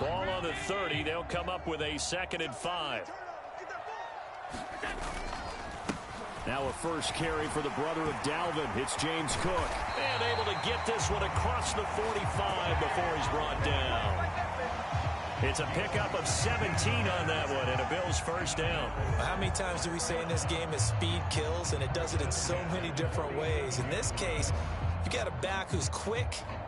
Ball on the 30. They'll come up with a 2nd and 5. Now a first carry for the brother of Dalvin. It's James Cook. And able to get this one across the 45 before he's brought down. It's a pickup of 17 on that one, and a Bills first down. How many times do we say in this game that speed kills, and it does it in so many different ways? In this case, you got a back who's quick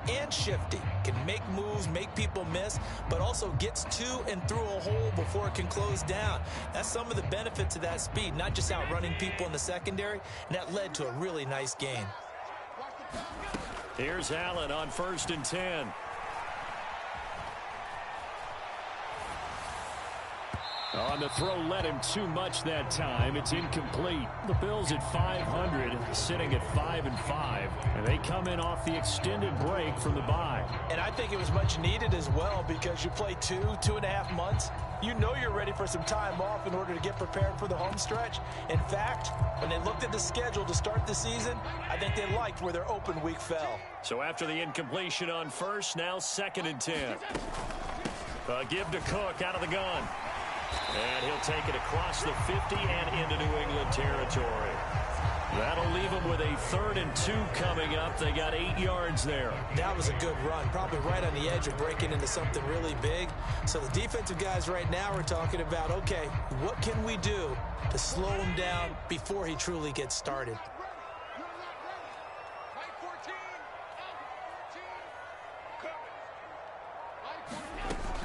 and shifty, can make moves, make people miss, but also gets to and through a hole before it can close down. That's some of the benefits of that speed, not just outrunning people in the secondary, and that led to a really nice game. Here's Allen on 1st and 10. On the throw, led him too much that time. It's incomplete. The Bills at 500, sitting at 5-5, and they come in off the extended break from the bye. And I think it was much needed as well, because you play 2.5 months. You know you're ready for some time off in order to get prepared for the home stretch. In fact, when they looked at the schedule to start the season, I think they liked where their open week fell. So after the incompletion on first, now 2nd and 10. Give to Cook out of the gun. And he'll take it across the 50 and into New England territory. That'll leave them with a 3rd and 2 coming up. They got 8 yards there. That was a good run, probably right on the edge of breaking into something really big. So the defensive guys right now are talking about, okay, what can we do to slow him down before he truly gets started?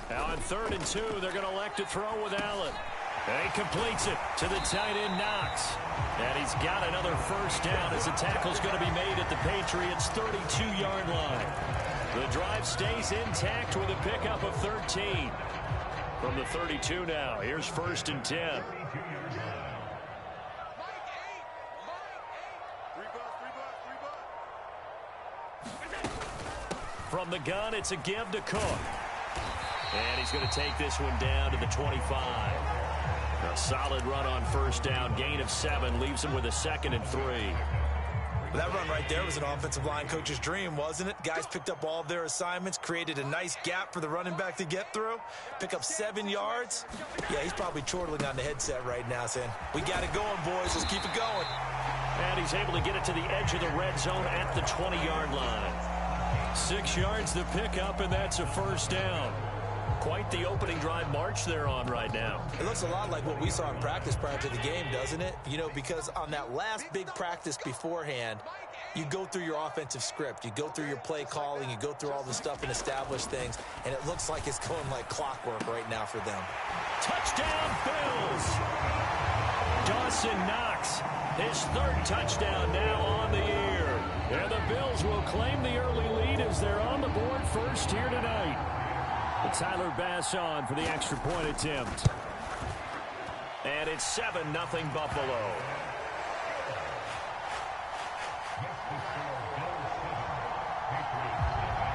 Now on 3rd and 2, they're going to elect to throw with Allen. And he completes it to the tight end, Knox. And he's got another first down as the tackle's going to be made at the Patriots' 32-yard line. The drive stays intact with a pickup of 13. From the 32 now, here's 1st and 10. From the gun, it's a give to Cook. And he's going to take this one down to the 25. A solid run on first down. Gain of 7 leaves him with a 2nd and 3. Well, that run right there was an offensive line coach's dream, wasn't it? Guys picked up all of their assignments, created a nice gap for the running back to get through, pick up 7 yards. Yeah, he's probably chortling on the headset right now saying, we got it going, boys. Let's keep it going. And he's able to get it to the edge of the red zone at the 20-yard line. 6 yards the pickup, and that's a first down. Quite the opening drive march they're on right now. It looks a lot like what we saw in practice prior to the game, doesn't it? You know, because on that last big practice beforehand, you go through your offensive script. You go through your play calling. You go through all the stuff and establish things. And it looks like it's going like clockwork right now for them. Touchdown, Bills! Dawson Knox, his 3rd touchdown now on the year. And the Bills will claim the early lead as they're on the board first here tonight. Tyler Bass on for the extra point attempt. And it's 7-0 Buffalo.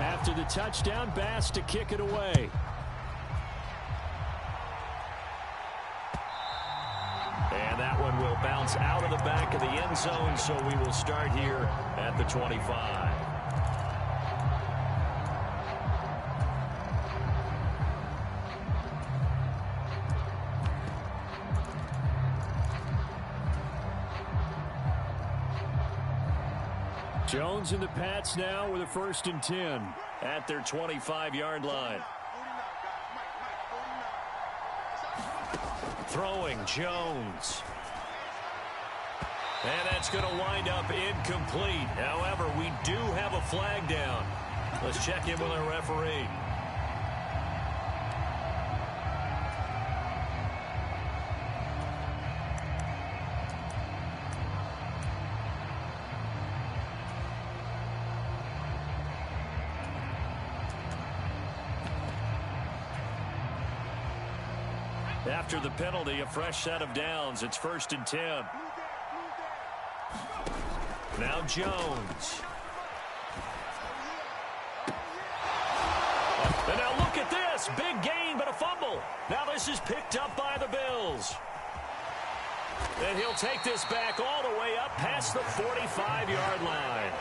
After the touchdown, Bass to kick it away. And that one will bounce out of the back of the end zone, so we will start here at the 25. Jones and the Pats now with a 1st and 10 at their 25-yard line. Throwing Jones. And that's going to wind up incomplete. However, we do have a flag down. Let's check in with our referee. After the penalty, a fresh set of downs. It's 1st and 10. Now Jones. And now look at this. Big gain, but a fumble. Now this is picked up by the Bills. And he'll take this back all the way up past the 45-yard line.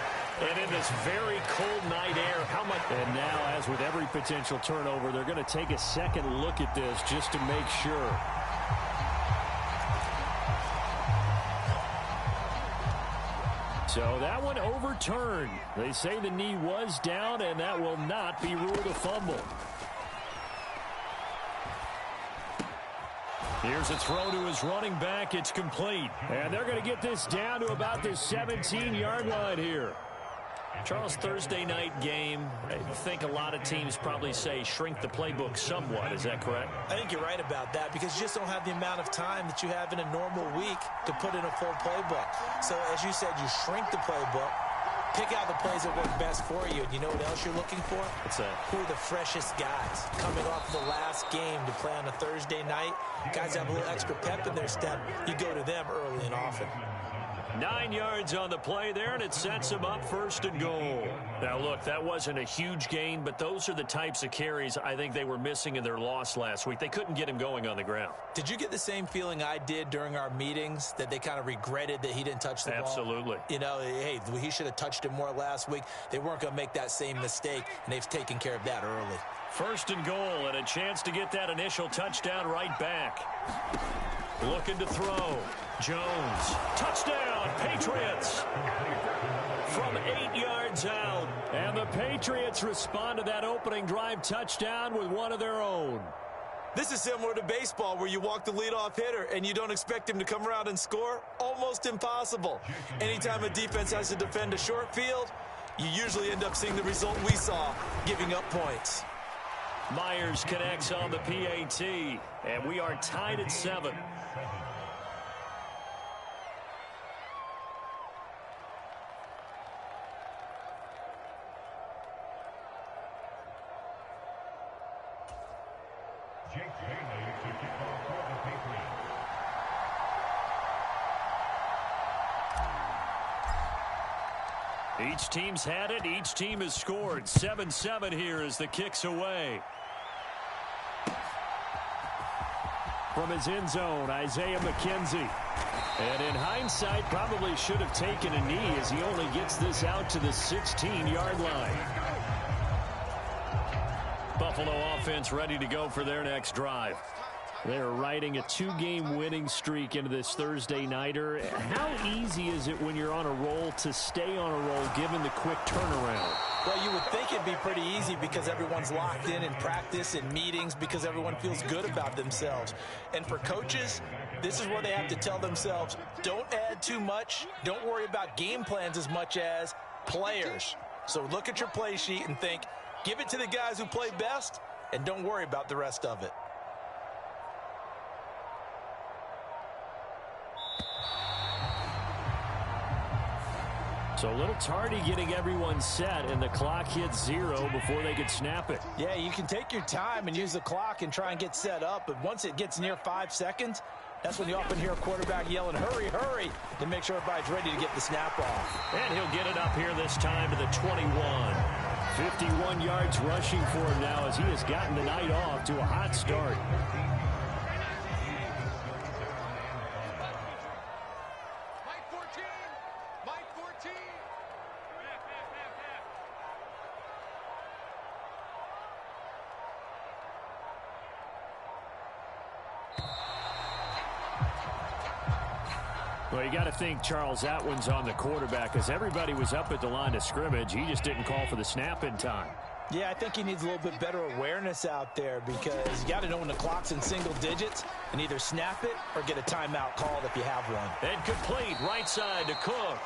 And in this very cold night air, how much... And now, as with every potential turnover, they're going to take a second look at this just to make sure. So that one overturned. They say the knee was down, and that will not be ruled a fumble. Here's a throw to his running back. It's complete. And they're going to get this down to about the 17-yard line here. Charles, Thursday night game, I think a lot of teams probably say shrink the playbook somewhat. Is that correct? I think you're right about that because you just don't have the amount of time that you have in a normal week to put in a full playbook. So, as you said, you shrink the playbook, pick out the plays that work best for you. And you know what else you're looking for? What's that? Who are the freshest guys coming off of the last game to play on a Thursday night? Guys have a little extra pep in their step. You go to them early and often. 9 yards on the play there, and it sets him up 1st and goal. Now, look, that wasn't a huge gain, but those are the types of carries I think they were missing in their loss last week. They couldn't get him going on the ground. Did you get the same feeling I did during our meetings, that they kind of regretted that he didn't touch the ball? Absolutely. You know, hey, he should have touched it more last week. They weren't going to make that same mistake, and they've taken care of that early. 1st and goal, and a chance to get that initial touchdown right back. Looking to throw. Jones. Touchdown, Patriots. From 8 yards out. And the Patriots respond to that opening drive touchdown with one of their own. This is similar to baseball where you walk the leadoff hitter and you don't expect him to come around and score. Almost impossible. Anytime a defense has to defend a short field, you usually end up seeing the result we saw, giving up points. Myers connects on the PAT, and we are tied at 7. Each team's had it. Each team has scored. 7-7 here as the kick's away. From his end zone, Isaiah McKenzie. And in hindsight, probably should have taken a knee as he only gets this out to the 16-yard line. Buffalo offense ready to go for their next drive. They're riding a 2-game winning streak into this Thursday nighter. How easy is it when you're on a roll to stay on a roll given the quick turnaround? Well, you would think it'd be pretty easy because everyone's locked in practice and meetings because everyone feels good about themselves. And for coaches, this is where they have to tell themselves, don't add too much. Don't worry about game plans as much as players. So look at your play sheet and think, give it to the guys who play best and don't worry about the rest of it. So a little tardy getting everyone set, and the clock hits 0 before they could snap it. Yeah, you can take your time and use the clock and try and get set up, but once it gets near 5 seconds, that's when you often hear a quarterback yelling, hurry, hurry, to make sure everybody's ready to get the snap off. And he'll get it up here this time to the 21. 51 yards rushing for him now as he has gotten the night off to a hot start. Well, you got to think, Charles, that one's on the quarterback because everybody was up at the line of scrimmage. He just didn't call for the snap in time. Yeah, I think he needs a little bit better awareness out there because you got to know when the clock's in single digits and either snap it or get a timeout called if you have one. And complete right side to Cook.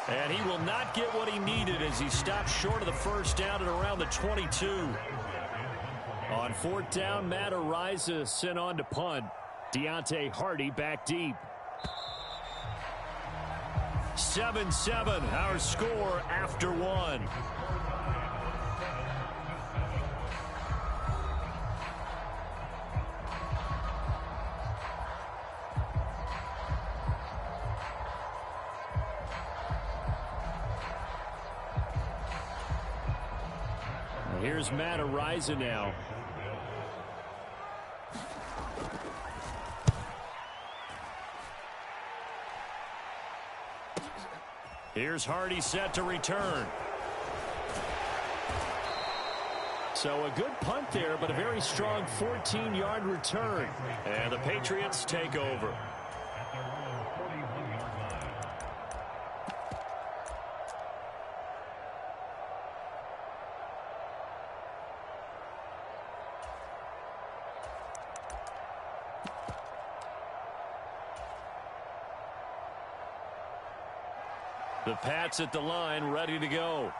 And he will not get what he needed as he stopped short of the first down at around the 22. On 4th down, Matt Ariza sent on to punt. Deontay Hardy back deep. 7-7, our score after 1. Here's Matt Ariza now. Here's Hardy set to return. So a good punt there, but a very strong 14-yard return. And the Patriots take over. The Pats at the line, ready to go.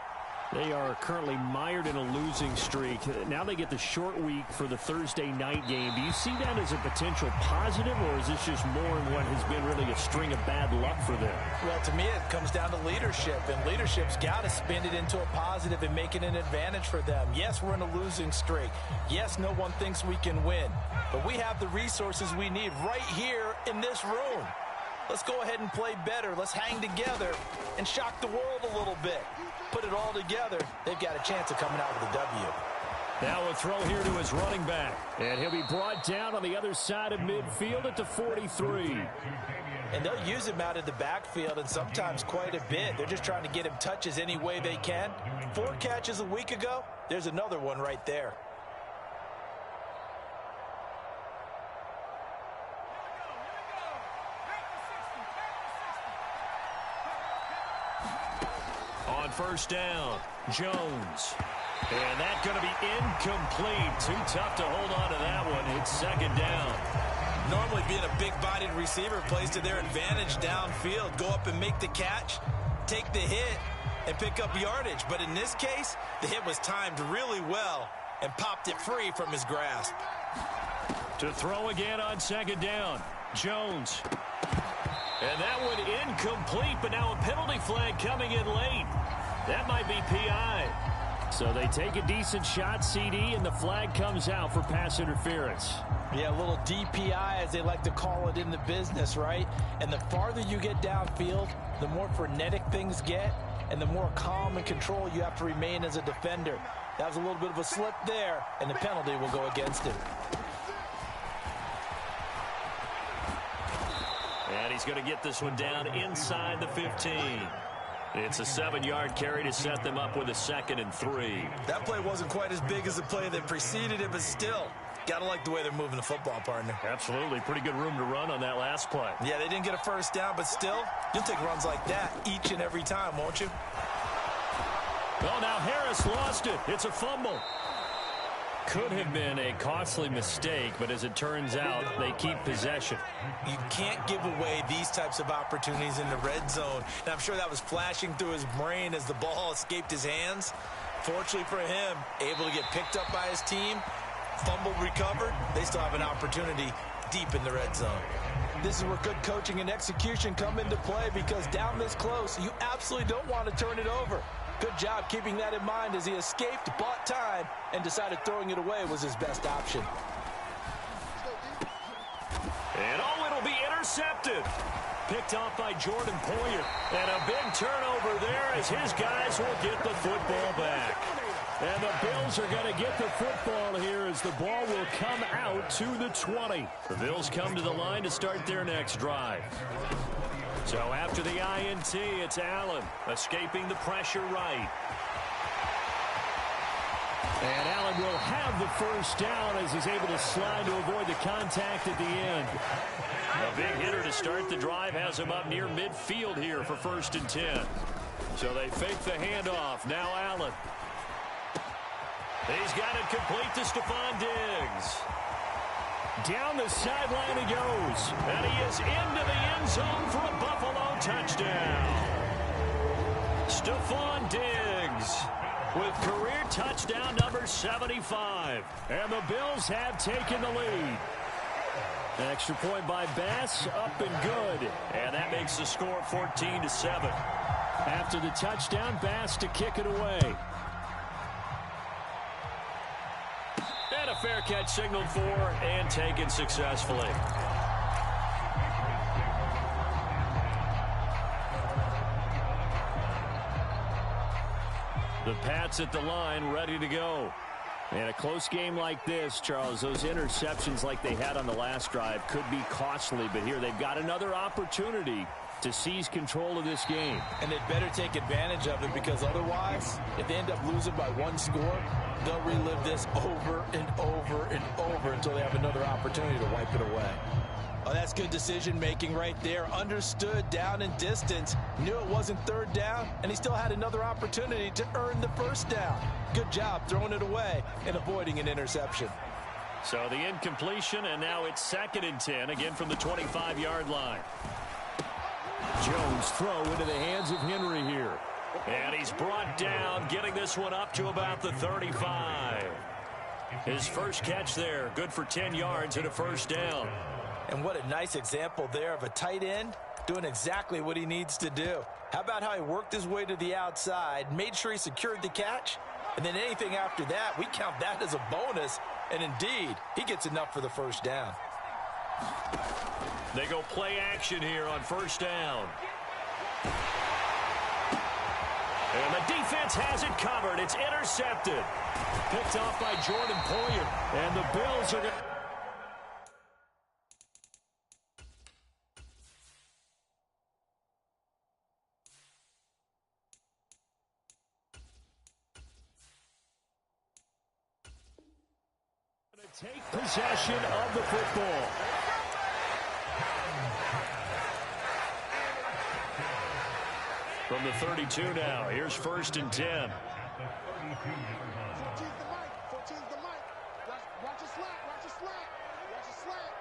They are currently mired in a losing streak. Now they get the short week for the Thursday night game. Do you see that as a potential positive, or is this just more in what has been really a string of bad luck for them? Well, to me, it comes down to leadership, and leadership's got to spin it into a positive and make it an advantage for them. Yes, we're in a losing streak. Yes, no one thinks we can win, but we have the resources we need right here in this room. Let's go ahead and play better. Let's hang together and shock the world a little bit. Put it all together, they've got a chance of coming out with a W. Now a throw here to his running back. And he'll be brought down on the other side of midfield at the 43. And they'll use him out of the backfield, and sometimes quite a bit. They're just trying to get him touches any way they can. 4 catches a week ago, there's another one right there. On first down, Jones. And that's going to be incomplete. Too tough to hold on to that one. It's second down. Normally being a big-bodied receiver plays to their advantage downfield. Go up and make the catch, take the hit, and pick up yardage. But in this case, the hit was timed really well and popped it free from his grasp. To throw again on second down, Jones. And that one incomplete, but now a penalty flag coming in late. That might be PI. So they take a decent shot, CD, and the flag comes out for pass interference. Yeah, a little DPI, as they like to call it in the business, right? And the farther you get downfield, the more frenetic things get, and the more calm and control you have to remain as a defender. That was a little bit of a slip there, and the penalty will go against him. And he's going to get this one down inside the 15. It's a 7-yard carry to set them up with a 2nd and 3. That play wasn't quite as big as the play that preceded it, but still, gotta like the way they're moving the football, partner. Absolutely. Pretty good room to run on that last play. Yeah, they didn't get a first down, but still, you'll take runs like that each and every time, won't you? Oh, now Harris lost it. It's a fumble. Could have been a costly mistake, but as it turns out, they keep possession. You can't give away these types of opportunities in the red zone. And I'm sure that was flashing through his brain as the ball escaped his hands. Fortunately for him, able to get picked up by his team, fumbled, recovered. They still have an opportunity deep in the red zone. This is where good coaching and execution come into play, because down this close, you absolutely don't want to turn it over. Good job keeping that in mind as he escaped, bought time, and decided throwing it away was his best option. And oh, it'll be intercepted. Picked off by Jordan Poyer. And a big turnover there as his guys will get the football back. And the Bills are going to get the football here as the ball will come out to the 20. The Bills come to the line to start their next drive. So after the INT, it's Allen escaping the pressure right. And Allen will have the first down as he's able to slide to avoid the contact at the end. A big hitter to start the drive has him up near midfield here for 1st and 10. So they fake the handoff. Now Allen. He's got it complete to Stephon Diggs. Down the sideline he goes. And he is into the end zone for a Buffalo touchdown. Stephon Diggs with career touchdown number 75. And the Bills have taken the lead. An extra point by Bass, up and good. And that makes the score 14-7. After the touchdown, Bass to kick it away. And a fair catch signaled for and taken successfully. The Pats at the line, ready to go. And a close game like this, Charles, those interceptions like they had on the last drive could be costly, but here they've got another opportunity to seize control of this game. And they'd better take advantage of it, because otherwise, if they end up losing by one score, they'll relive this over and over and over until they have another opportunity to wipe it away. Oh, that's good decision-making right there. Understood down and distance. Knew it wasn't third down, and he still had another opportunity to earn the first down. Good job throwing it away and avoiding an interception. So the incompletion, and now it's 2nd and 10, again from the 25-yard line. Jones throw into the hands of Henry here. And he's brought down, getting this one up to about the 35. His first catch there, good for 10 yards and a first down. And what a nice example there of a tight end doing exactly what he needs to do. How about how he worked his way to the outside, made sure he secured the catch, and then anything after that, we count that as a bonus. And indeed, he gets enough for the first down. They go play action here on first down. And the defense has it covered. It's intercepted. Picked off by Jordan Poyer. And the Bills are going to... take possession of the football. From the 32 now, here's 1st and 10. 14's the mic. Watch your slack. Watch your slack. Watch your slack.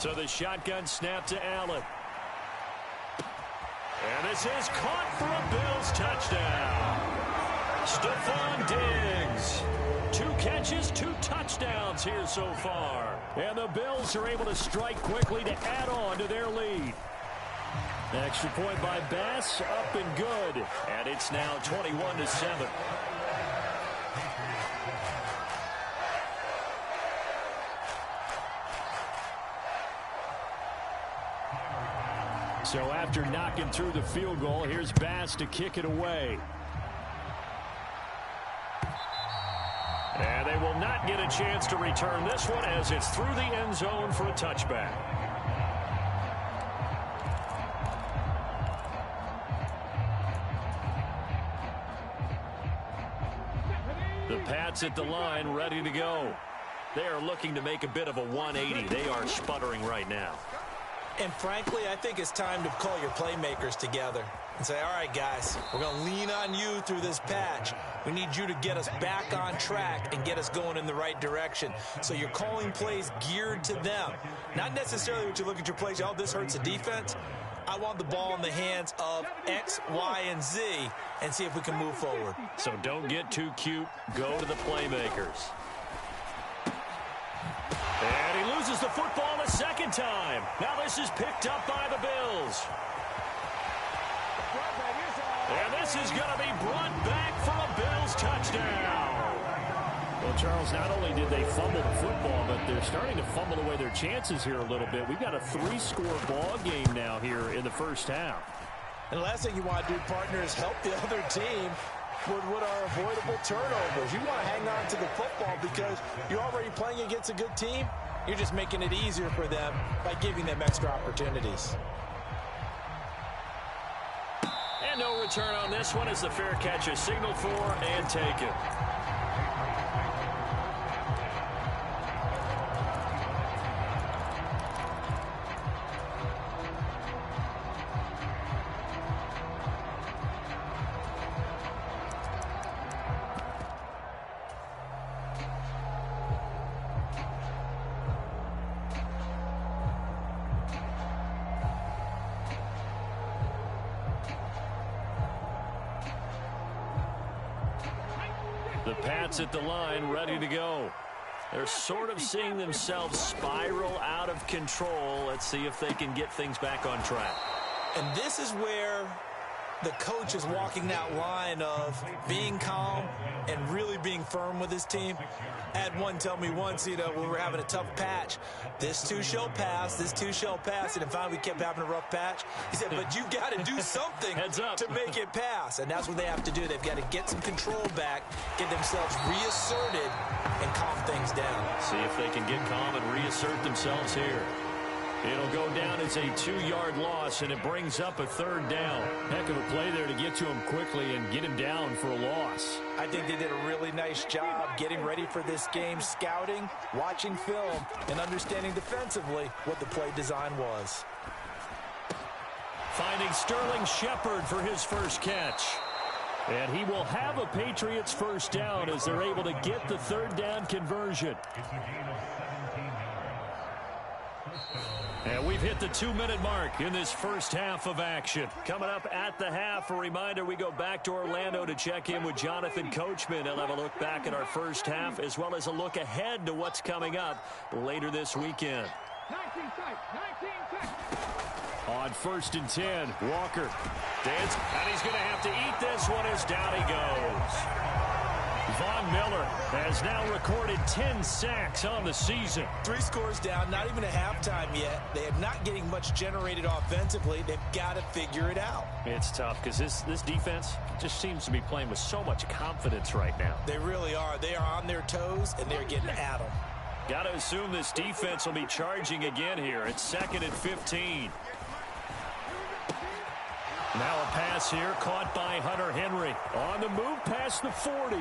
So the shotgun snap to Allen. And this is caught for a Bills touchdown. Stephon Diggs. 2 catches, 2 touchdowns here so far. And the Bills are able to strike quickly to add on to their lead. Extra point by Bass, up and good. And it's now 21-7. So after knocking through the field goal, here's Bass to kick it away. And they will not get a chance to return this one as it's through the end zone for a touchback. The Pats at the line, ready to go. They are looking to make a bit of a 180. They are sputtering right now. And frankly, I think it's time to call your playmakers together and say, all right, guys, we're going to lean on you through this patch. We need you to get us back on track and get us going in the right direction. So you're calling plays geared to them. Not necessarily what you look at your plays, oh, this hurts the defense. I want the ball in the hands of X, Y, and Z and see if we can move forward. So don't get too cute. Go to the playmakers. And he loses the football a second time. Now this is picked up by the Bills. And this is going to be brought back for a Bills touchdown. Well, Charles, not only did they fumble the football, but they're starting to fumble away their chances here a little bit. We've got a 3-score ball game now here in the first half. And the last thing you want to do, partner, is help the other team with what are avoidable turnovers. You want to hang on to the football because you're already playing against a good team. You're just making it easier for them by giving them extra opportunities. And no return on this one as the fair catch is signaled for and taken. The Pats at the line, ready to go. They're sort of seeing themselves spiral out of control. Let's see if they can get things back on track. And this is where The coach is walking that line of being calm and really being firm with his team. I had one tell me once, when we were having a tough patch, this too shall pass, this too shall pass. And finally we kept having a rough patch. He said, but you got to do something to make it pass. And that's what they have to do. They've got to get some control back, get themselves reasserted, and calm things down. See if they can get calm and reassert themselves here. It'll go down as a 2-yard loss, and it brings up a 3rd down. Heck of a play there to get to him quickly and get him down for a loss. I think they did a really nice job getting ready for this game, scouting, watching film, and understanding defensively what the play design was. Finding Sterling Shepard for his first catch. And he will have a Patriots first down as they're able to get the 3rd down conversion. And we've hit the 2-minute mark in this first half of action. Coming up at the half, a reminder, we go back to Orlando to check in with Jonathan Coachman. He'll have a look back at our first half as well as a look ahead to what's coming up later this weekend. 19 seconds. On 1st and 10, Walker. Dance, and he's going to have to eat this one as down he goes. Von Miller has now recorded 10 sacks on the season. 3 scores down, not even a halftime yet. They are not getting much generated offensively. They've got to figure it out. It's tough because this defense just seems to be playing with so much confidence right now. They really are. They are on their toes, and they're getting at them. Got to assume this defense will be charging again here. It's 2nd and 15. Now a pass here caught by Hunter Henry. On the move past the 40.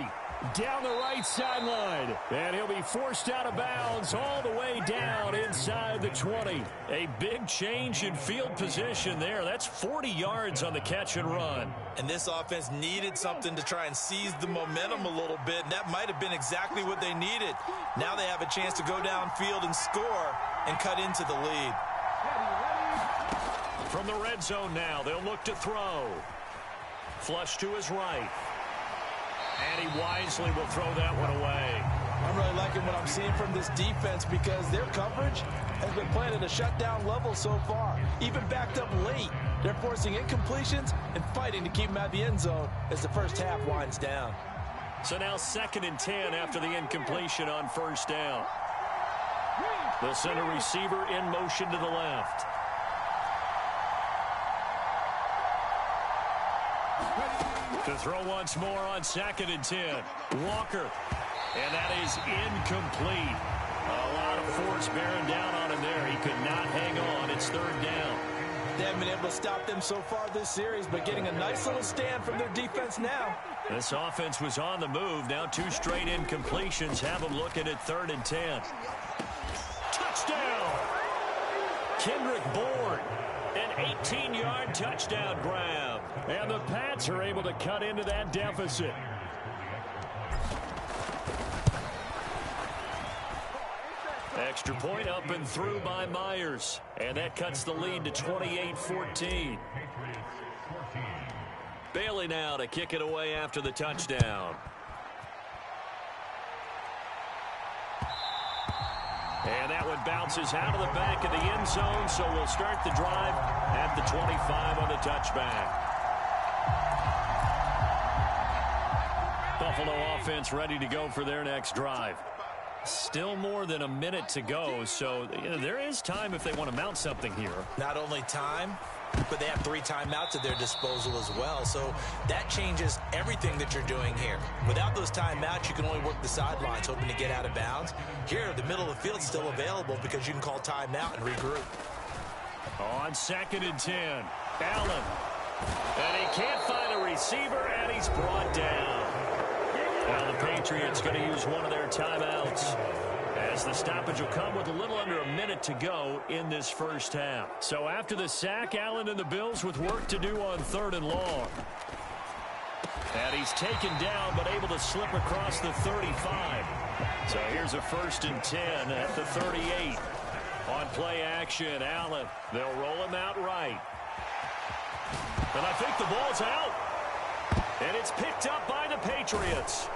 Down the right sideline. And he'll be forced out of bounds all the way down inside the 20. A big change in field position there. That's 40 yards on the catch and run. And this offense needed something to try and seize the momentum a little bit. And that might have been exactly what they needed. Now they have a chance to go downfield and score and cut into the lead. From the red zone now, they'll look to throw. Flush to his right. And he wisely will throw that one away. I'm really liking what I'm seeing from this defense because their coverage has been playing at a shutdown level so far. Even backed up late, they're forcing incompletions and fighting to keep them out of the end zone as the first half winds down. So now 2nd and 10 after the incompletion on 1st down. They'll send a receiver in motion to the left. To throw once more on 2nd and 10. Walker. And that is incomplete. A lot of force bearing down on him there. He could not hang on. It's 3rd down. They haven't been able to stop them so far this series, but getting a nice little stand from their defense now. This offense was on the move. Now 2 straight incompletions have them looking at 3rd and 10. Touchdown! Kendrick Bourne. An 18-yard touchdown grab. And the Pats are able to cut into that deficit. Extra point up and through by Myers. And that cuts the lead to 28-14. Bailey now to kick it away after the touchdown. And that one bounces out of the back of the end zone, so we'll start the drive at the 25 on the touchback. Buffalo offense ready to go for their next drive. Still more than a minute to go, so there is time if they want to mount something here. Not only time, but they have 3 timeouts at their disposal as well. So that changes everything that you're doing here. Without those timeouts, you can only work the sidelines, hoping to get out of bounds. Here, the middle of the field is still available because you can call timeout and regroup. On 2nd and 10, Allen. And he can't find a receiver, and he's brought down. Now the Patriots going to use one of their timeouts, as the stoppage will come with a little under a minute to go in this first half. So after the sack, Allen and the Bills with work to do on 3rd and long. And he's taken down, but able to slip across the 35. So here's a 1st and 10 at the 38. On play action, Allen. They'll roll him out right. And I think the ball's out. And it's picked up by the Patriots.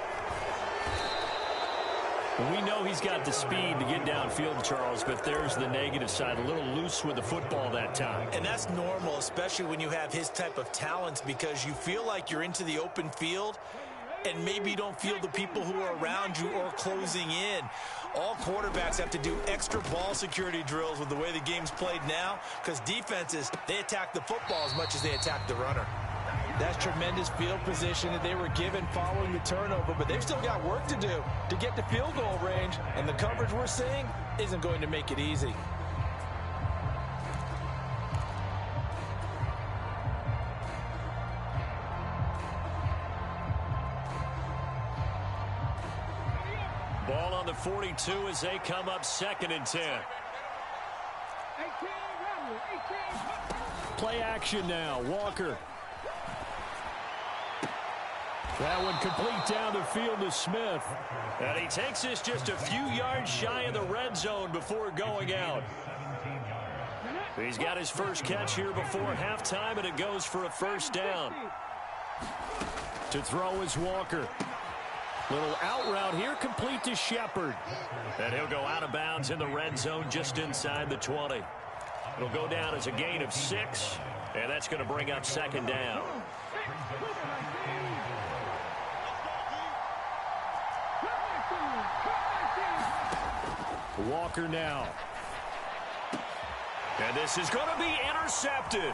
We know he's got the speed to get downfield, Charles, but there's the negative side. A little loose with the football that time. And that's normal, especially when you have his type of talents, because you feel like you're into the open field and maybe you don't feel the people who are around you or closing in. All quarterbacks have to do extra ball security drills with the way the game's played now, because defenses, they attack the football as much as they attack the runner. That's tremendous field position that they were given following the turnover, but they've still got work to do to get to field goal range, and the coverage we're seeing isn't going to make it easy. Ball on the 42 as they come up 2nd and 10. Play action now. Walker. That one complete down the field to Smith. And he takes this just a few yards shy of the red zone before going out. He's got his first catch here before halftime, and it goes for a first down. To throw is Walker. Little out route here, complete to Shepard. And he'll go out of bounds in the red zone just inside the 20. It'll go down as a gain of 6, and that's going to bring up 2nd down. Walker now. And this is going to be intercepted.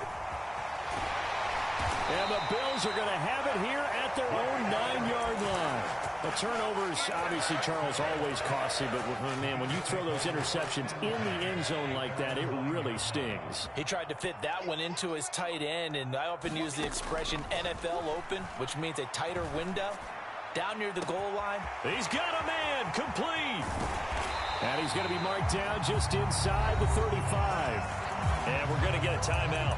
And the Bills are going to have it here at their own 9-yard line. The turnovers, obviously, Charles, always costly, but, man, when you throw those interceptions in the end zone like that, it really stings. He tried to fit that one into his tight end, and I often use the expression NFL open, which means a tighter window. Down near the goal line. He's got a man, complete. And he's going to be marked down just inside the 35. And we're going to get a timeout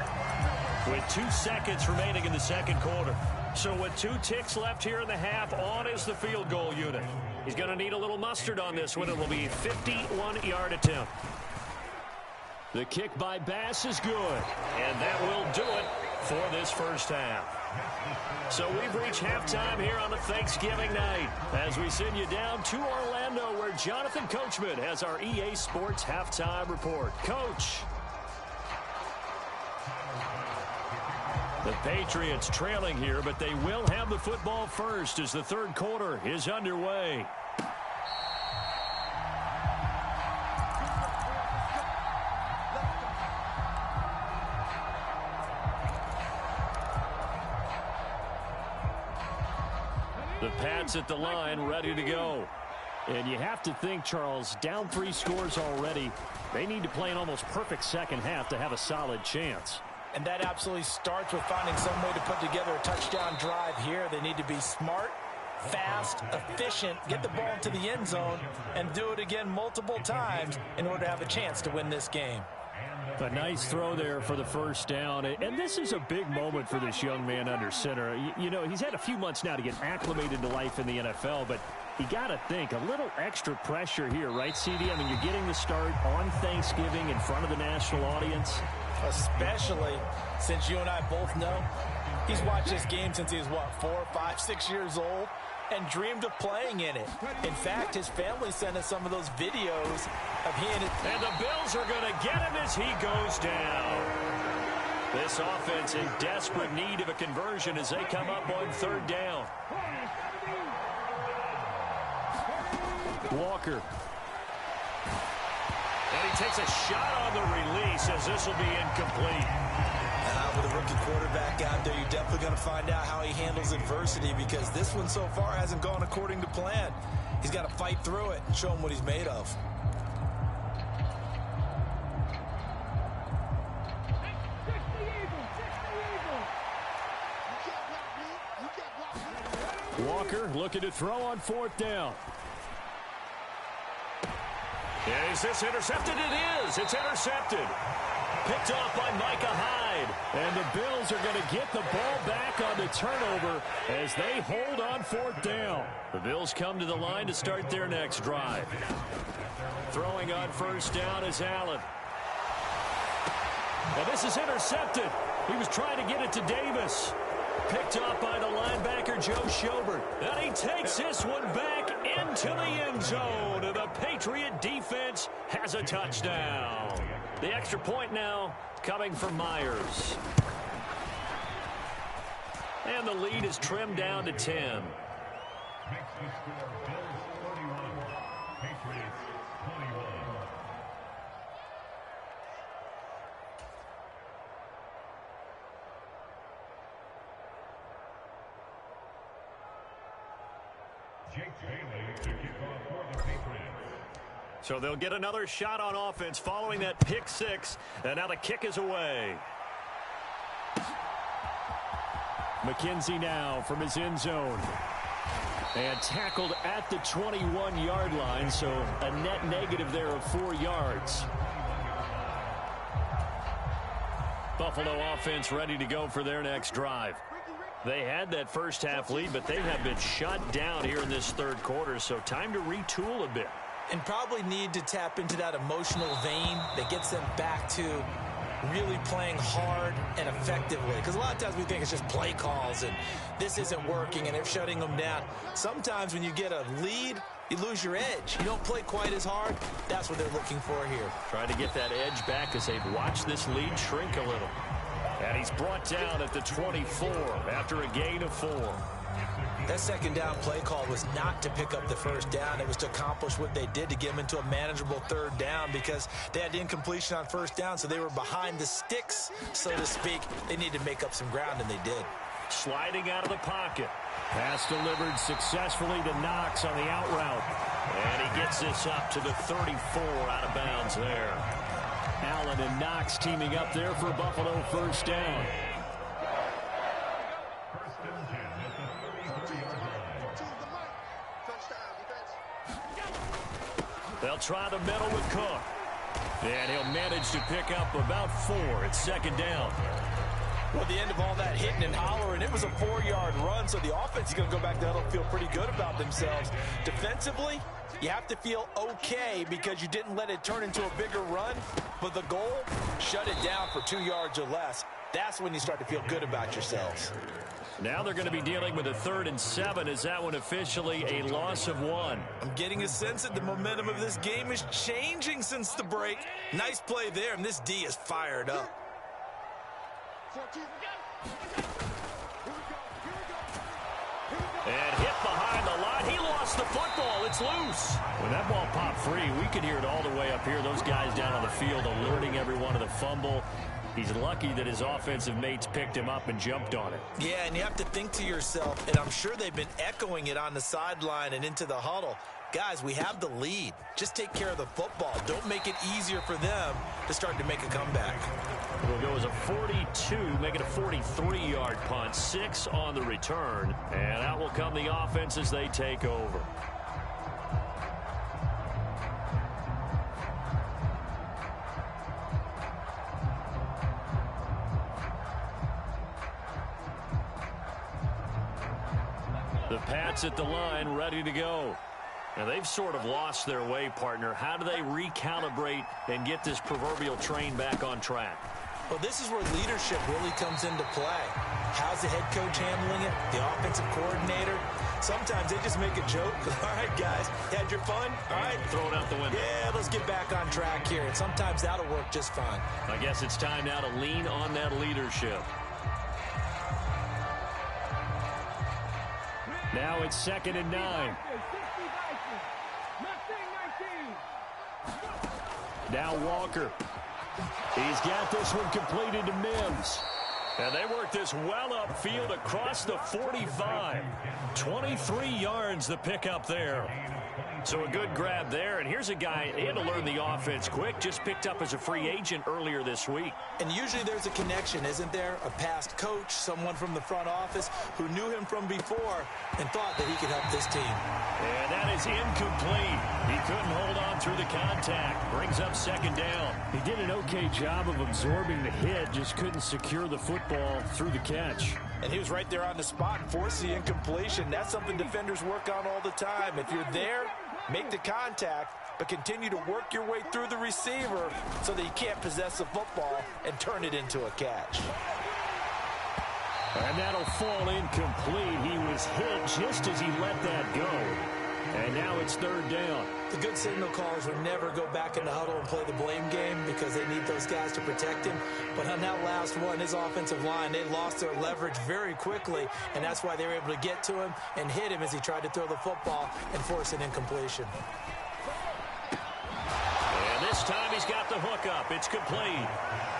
with 2 seconds remaining in the second quarter. So with 2 ticks left here in the half, on is the field goal unit. He's going to need a little mustard on this one. It will be a 51-yard attempt. The kick by Bass is good. And that will do it for this first half. So we've reached halftime here on a Thanksgiving night as we send you down to Orlando, where Jonathan Coachman has our EA Sports halftime report. Coach. The Patriots trailing here, but they will have the football first as the third quarter is underway. The Pats at the line, ready to go. And you have to think, Charles, down 3 scores already. They need to play an almost perfect second half to have a solid chance. And that absolutely starts with finding some way to put together a touchdown drive here. They need to be smart, fast, efficient, get the ball into the end zone, and do it again multiple times in order to have a chance to win this game. A nice throw there for the first down. And this is a big moment for this young man under center. You know, he's had a few months now to get acclimated to life in the NFL, but you got to think a little extra pressure here, right, CD? I mean, you're getting the start on Thanksgiving in front of the national audience. Especially since you and I both know he's watched this game since he was, what, 4, 5, 6 years old, and dreamed of playing in it. In fact, his family sent us some of those videos of he and his... And the Bills are going to get him as he goes down. This offense in desperate need of a conversion as they come up on 3rd down. Walker. And he takes a shot on the release as this will be incomplete. With a rookie quarterback out there, you're definitely going to find out how he handles adversity, because this one so far hasn't gone according to plan. He's got to fight through it and show him what he's made of. Walker looking to throw on 4th down. Is this intercepted? It is. It's intercepted. Picked off by Micah Hyde. And the Bills are going to get the ball back on the turnover as they hold on 4th down. The Bills come to the line to start their next drive. Throwing on 1st down is Allen. And this is intercepted. He was trying to get it to Davis. Picked off by the linebacker, Joe Schobert. And he takes this one back into the end zone. The Patriot defense has a touchdown. The extra point now coming from Myers. And the lead is trimmed down to 10. Makes the score Bills 41, Patriots 21. Jake Bailey to kick off for the Patriots. So they'll get another shot on offense following that pick six. And now the kick is away. McKenzie now from his end zone. And tackled at the 21-yard line, so a net negative there of 4 yards. Buffalo offense ready to go for their next drive. They had that first half lead, but they have been shut down here in this third quarter, so time to retool a bit. And probably need to tap into that emotional vein that gets them back to really playing hard and effectively. Because a lot of times we think it's just play calls and this isn't working and they're shutting them down. Sometimes when you get a lead, you lose your edge. You don't play quite as hard. That's what they're looking for here. Trying to get that edge back as they've watched this lead shrink a little. And he's brought down at the 24 after a gain of 4. That second down play call was not to pick up the first down. It was to accomplish what they did to get them into a manageable third down because they had incompletion on first down, so they were behind the sticks, so to speak. They needed to make up some ground, and they did. Sliding out of the pocket. Pass delivered successfully to Knox on the out route. And he gets this up to the 34 out of bounds there. Allen and Knox teaming up there for Buffalo first down. They'll try the middle with Cook. And he'll manage to pick up about 4 at second down. Well, the end of all that hitting and hollering, it was a 4-yard run, so the offense is going to go back down and feel pretty good about themselves. Defensively, you have to feel okay because you didn't let it turn into a bigger run, but the goal, shut it down for 2 yards or less. That's when you start to feel good about yourselves. Now they're going to be dealing with a 3rd and 7. Is that one officially a loss of 1? I'm getting a sense that the momentum of this game is changing since the break. Nice play there, and this D is fired up. And hit behind the line. He lost the football. It's loose. When that ball popped free, we could hear it all the way up here. Those guys down on the field alerting everyone of the fumble. He's lucky that his offensive mates picked him up and jumped on it. Yeah, and you have to think to yourself, and I'm sure they've been echoing it on the sideline and into the huddle. Guys, we have the lead. Just take care of the football. Don't make it easier for them to start to make a comeback. It'll go as a 42, make it a 43-yard punt, 6 on the return. And out will come the offense as they take over. The Pats at the line, ready to go. Now, they've sort of lost their way, partner. How do they recalibrate and get this proverbial train back on track? Well, this is where leadership really comes into play. How's the head coach handling it? The offensive coordinator? Sometimes they just make a joke. All right, guys, had your fun? All right. Throw it out the window. Yeah, let's get back on track here. And sometimes that'll work just fine. I guess it's time now to lean on that leadership. Now it's 2nd and 9. Now Walker. He's got this one completed to Mims. And they work this well upfield across the 45. 23 yards the pickup there. So a good grab there. And here's a guy, he had to learn the offense quick, just picked up as a free agent earlier this week. And usually there's a connection, isn't there? A past coach, someone from the front office who knew him from before and thought that he could help this team. And that is incomplete. He couldn't hold on through the contact. Brings up 2nd down. He did an okay job of absorbing the hit, just couldn't secure the football through the catch. And he was right there on the spot and forced the incompletion. That's something defenders work on all the time. If you're there, make the contact, but continue to work your way through the receiver so that you can't possess the football and turn it into a catch. And that'll fall incomplete. He was hit just as he let that go. And now it's third down. The good signal callers will never go back in the huddle and play the blame game because they need those guys to protect him. But on that last one, his offensive line, they lost their leverage very quickly, and that's why they were able to get to him and hit him as he tried to throw the football and force an incompletion. And this time he's got the hook up. It's complete.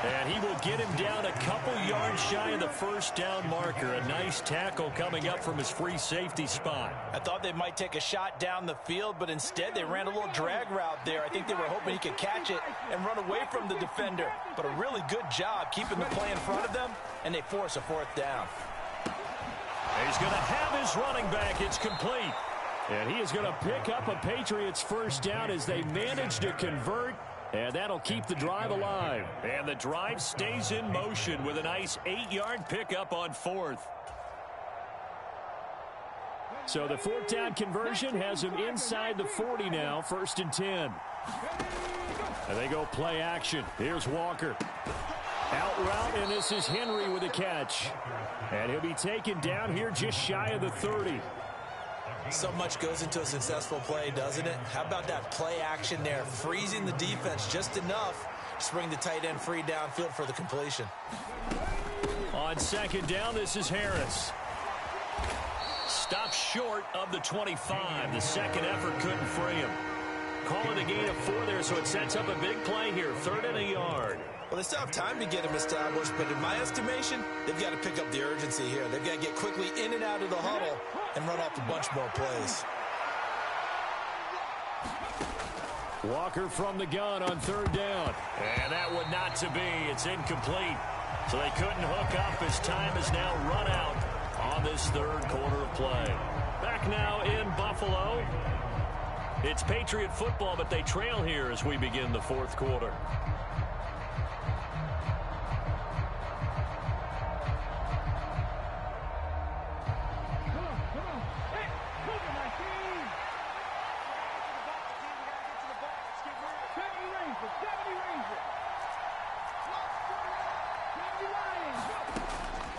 And he will get him down a couple yards shy of the first down marker. A nice tackle coming up from his free safety spot. I thought they might take a shot down the field, but instead they ran a little drag route there. I think they were hoping he could catch it and run away from the defender. But a really good job keeping the play in front of them, and they force a fourth down. He's going to have his running back. It's complete. And he is going to pick up a Patriots first down as they manage to convert. And that'll keep the drive alive. And the drive stays in motion with a nice 8-yard pickup on fourth. So the fourth down conversion has him inside the 40 now, 1st and 10. And they go play action. Here's Walker. Out route, and this is Henry with a catch. And he'll be taken down here just shy of the 30. So much goes into a successful play, doesn't it? How about that play action there? Freezing the defense just enough to bring the tight end free downfield for the completion. On second down, this is Harris. Stops short of the 25. The second effort couldn't free him. Call it a gain of 4 there, so it sets up a big play here. 3rd and a yard. Well, they still have time to get him established, but in my estimation, they've got to pick up the urgency here. They've got to get quickly in and out of the huddle and run off a bunch more plays. Walker from the gun on 3rd down. And that would not to be. It's incomplete. So they couldn't hook up as time is now run out on this 3rd quarter of play. Back now in Buffalo. It's Patriot football, but they trail here as we begin the 4th quarter.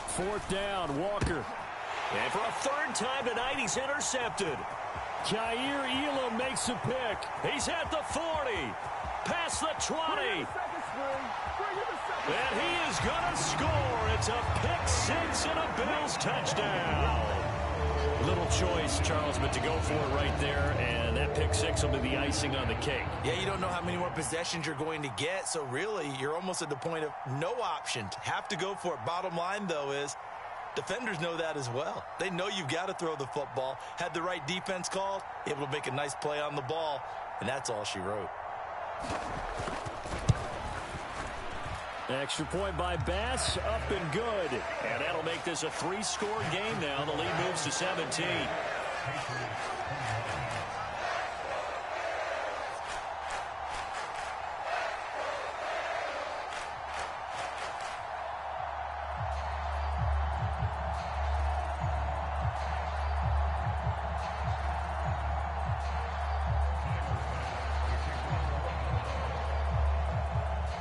Fourth down, Walker. And for a 3rd time tonight, he's intercepted. Jair Elam makes a pick. He's at the 40. Past the 20. And he is going to score. It's a pick 6 and a Bills touchdown. Little choice, Charles, but to go for it right there, and that pick 6 will be the icing on the cake. Yeah, you don't know how many more possessions you're going to get, so really you're almost at the point of no option. Have to go for it. Bottom line, though, is defenders know that as well. They know you've got to throw the football. Had the right defense called, able to make a nice play on the ball, and that's all she wrote. Extra point by Bass, up and good. And that'll make this a 3-score game now. The lead moves to 17.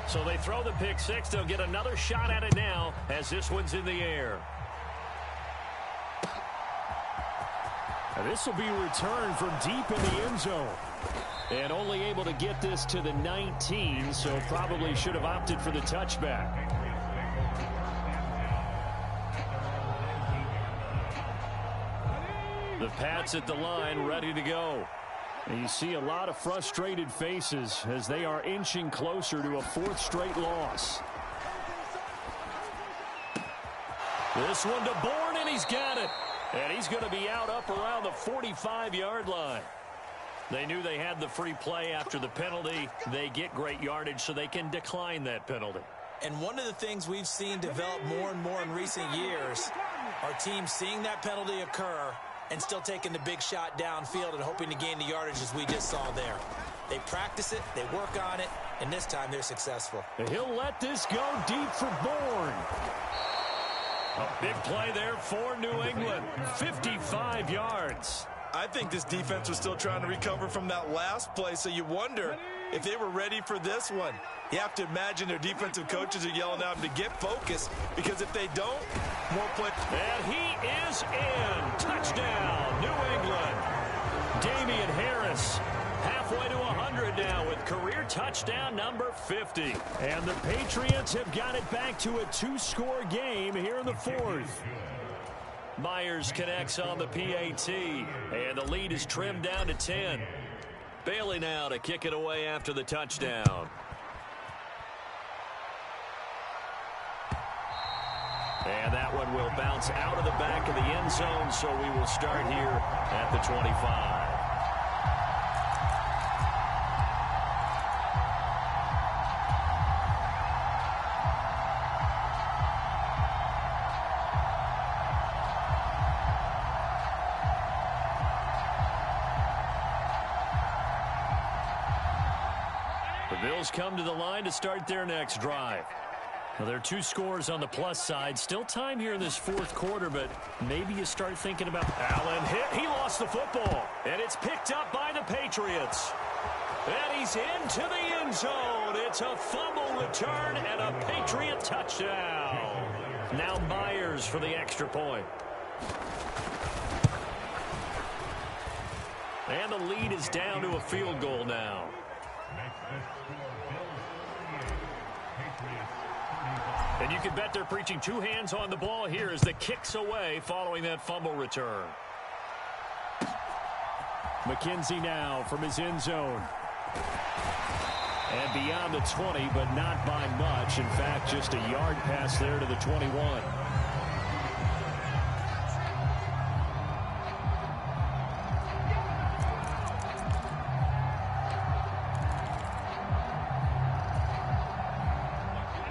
So they throw the pick 6. They'll get another shot at it now as this one's in the air. And this will be returned from deep in the end zone. And only able to get this to the 19, so probably should have opted for the touchback. The Pats at the line, ready to go. And you see a lot of frustrated faces as they are inching closer to a 4th straight loss. This one to Bourne, and he's got it. And he's going to be out up around the 45-yard line. They knew they had the free play after the penalty. They get great yardage, so they can decline that penalty. And one of the things we've seen develop more and more in recent years are teams seeing that penalty occur and still taking the big shot downfield and hoping to gain the yardage as we just saw there. They practice it, they work on it, and this time they're successful. And he'll let this go deep for Bourne. A big play there for New England. 55 yards. I think this defense was still trying to recover from that last play, so you wonder if they were ready for this one. You have to imagine their defensive coaches are yelling at them to get focused, because if they don't, more play. And he is in. Touchdown, New England. Damian now with career touchdown number 50. And the Patriots have got it back to a 2-score game here in the fourth. Myers connects on the PAT, and the lead is trimmed down to 10. Bailey now to kick it away after the touchdown. And that one will bounce out of the back of the end zone, so we will start here at the 25. The Bills come to the line to start their next drive. Well, there are 2 scores on the plus side. Still time here in this fourth quarter, but maybe you start thinking about... Allen hit. He lost the football. And it's picked up by the Patriots. And he's into the end zone. It's a fumble return and a Patriot touchdown. Now Myers for the extra point. And the lead is down to a field goal now. And you can bet they're preaching 2 hands on the ball here as the kick's away following that fumble return. McKenzie now from his end zone. And beyond the 20, but not by much. In fact, just a yard pass there to the 21.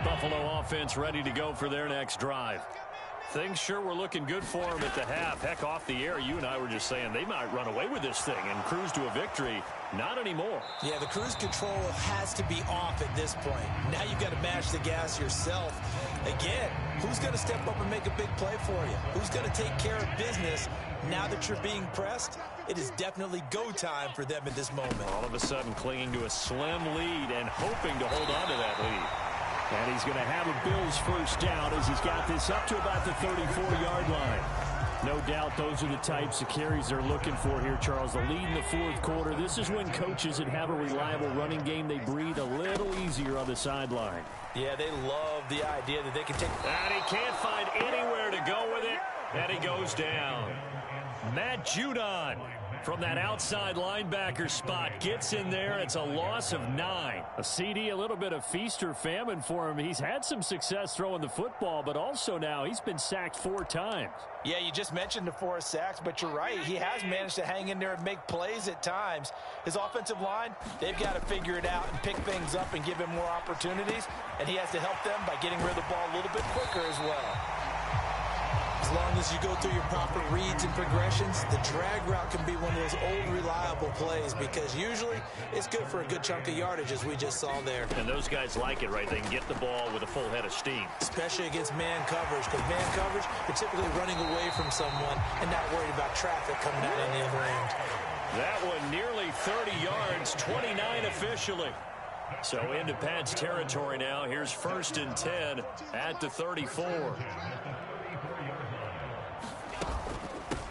Buffalo offense ready to go for their next drive. Things sure were looking good for them at the half. Heck, off the air, you and I were just saying they might run away with this thing and cruise to a victory. Not anymore. Yeah, the cruise control has to be off at this point. Now you've got to mash the gas yourself. Again, who's going to step up and make a big play for you? Who's going to take care of business now that you're being pressed? It is definitely go time for them at this moment. All of a sudden clinging to a slim lead and hoping to hold on to that lead. And he's going to have a Bills first down as he's got this up to about the 34-yard line. No doubt those are the types of carries they're looking for here, Charles. The lead in the fourth quarter. This is when coaches that have a reliable running game, they breathe a little easier on the sideline. Yeah, they love the idea that they can take... And he can't find anywhere to go with it, and he goes down. Matt Judon from that outside linebacker spot gets in there. It's a loss of 9. A CD, a little bit of feast or famine for him. He's had some success throwing the football, but also now he's been sacked 4 times. Yeah, you just mentioned the 4 sacks, but you're right. He has managed to hang in there and make plays at times. His offensive line, they've got to figure it out and pick things up and give him more opportunities, and he has to help them by getting rid of the ball a little bit quicker as well. As long as you go through your proper reads and progressions, the drag route can be one of those old reliable plays because usually it's good for a good chunk of yardage as we just saw there. And those guys like it, right? They can get the ball with a full head of steam. Especially against man coverage, because man coverage, you're typically running away from someone and not worried about traffic coming out on the other end. That one nearly 30 yards, 29 officially. So into Pat's territory now. Here's 1st and 10 at the 34.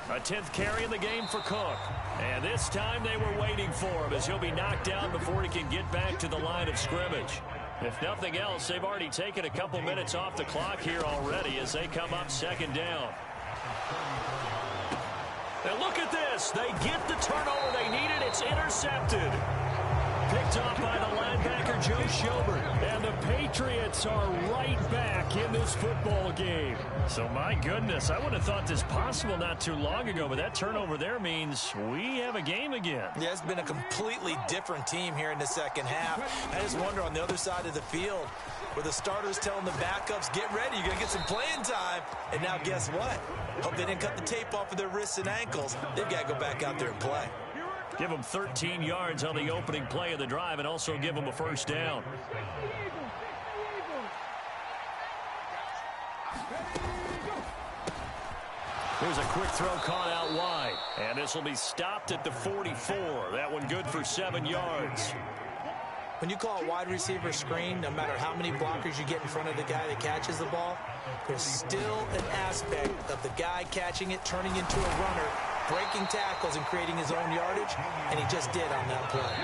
A 10th carry in the game for Cook. And this time they were waiting for him as he'll be knocked down before he can get back to the line of scrimmage. If nothing else, they've already taken a couple minutes off the clock here already as they come up 2nd down. And look at this. They get the turnover they needed. It's intercepted. Picked off by the linebacker, Joe Schobert. And the Patriots are right back in this football game. So, my goodness, I would have thought this possible not too long ago, but that turnover there means we have a game again. Yeah, it's been a completely different team here in the second half. I just wonder on the other side of the field where the starters telling the backups, get ready, you're going to get some playing time. And now guess what? Hope they didn't cut the tape off of their wrists and ankles. They've got to go back out there and play. Give them 13 yards on the opening play of the drive and also give them a first down. Here's a quick throw caught out wide. And this will be stopped at the 44. That one good for 7 yards. When you call a wide receiver screen, no matter how many blockers you get in front of the guy that catches the ball, there's still an aspect of the guy catching it, turning into a runner, breaking tackles and creating his own yardage, and he just did on that play.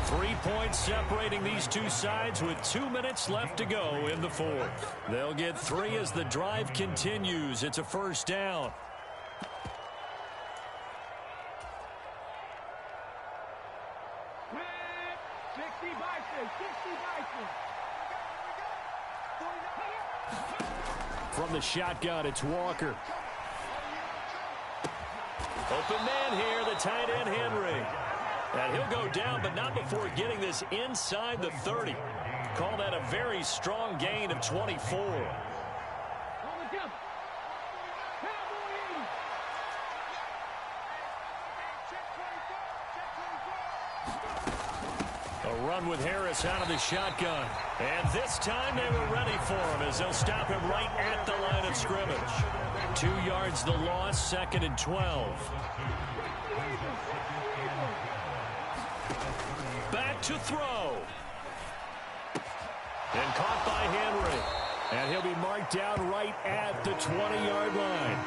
3 points separating these two sides with 2 minutes left to go in the fourth. They'll get 3 as the drive continues. It's a first down. From the shotgun, it's Walker. Open man here, the tight end, Henry. And he'll go down, but not before getting this inside the 30. Call that a very strong gain of 24. A run with Harris out of the shotgun. And this time they were ready for him as they'll stop him right at the line of scrimmage. 2 yards the loss, 2nd and 12. Back to throw. And caught by Henry. And he'll be marked down right at the 20-yard line.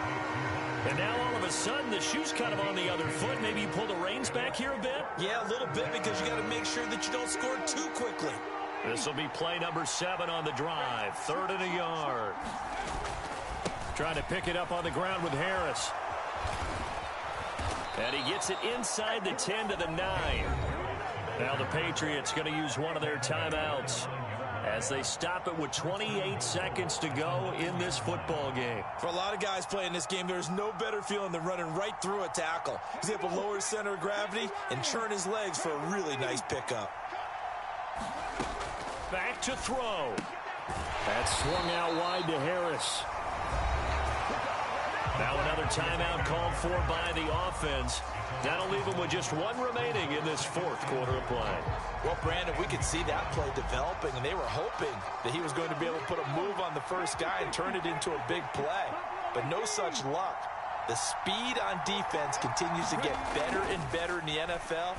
And now all of a sudden the shoe's kind of on the other foot. Maybe you pull the reins back here a bit? Yeah, a little bit, because you got to make sure that you don't score too quickly. This will be play number 7 on the drive. 3rd and a yard. Trying to pick it up on the ground with Harris. And he gets it inside the 10 to the 9. Now the Patriots going to use one of their timeouts as they stop it with 28 seconds to go in this football game. For a lot of guys playing this game, there's no better feeling than running right through a tackle. He's able to lower his center of gravity and churn his legs for a really nice pickup. Back to throw. That's swung out wide to Harris. Now another timeout called for by the offense. That'll leave them with just 1 remaining in this 4th quarter of play. Well, Brandon, we could see that play developing, and they were hoping that he was going to be able to put a move on the first guy and turn it into a big play. But no such luck. The speed on defense continues to get better and better in the NFL,